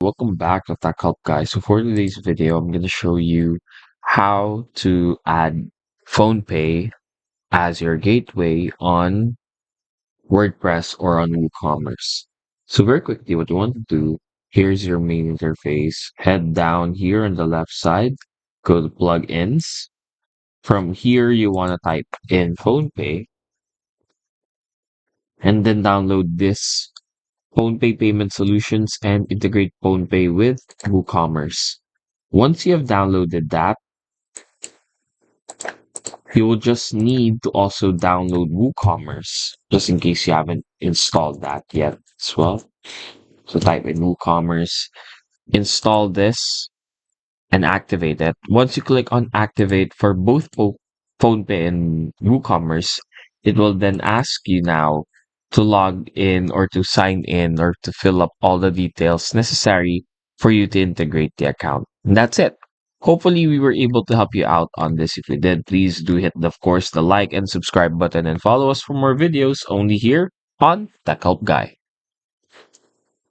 Welcome back to Tech Help Guys. So for today's video, I'm going to show you how to add PhonePe as your gateway on WordPress or on WooCommerce. So very quickly, what you want to do, here's your main interface. Head down here on the left side, go to plugins. From here, you want to type in PhonePe and then download this PhonePe payment solutions and integrate PhonePe with WooCommerce. Once you have downloaded that, you will just need to also download WooCommerce, just in case you haven't installed that yet as well. So type in WooCommerce, install this, and activate it. Once you click on activate for both PhonePe and WooCommerce, it will then ask you now to log in or to sign in or to fill up all the details necessary for you to integrate the account. And that's it. Hopefully, we were able to help you out on this. If we did, please do hit, of course, the like and subscribe button and follow us for more videos only here on Tech Help Guy.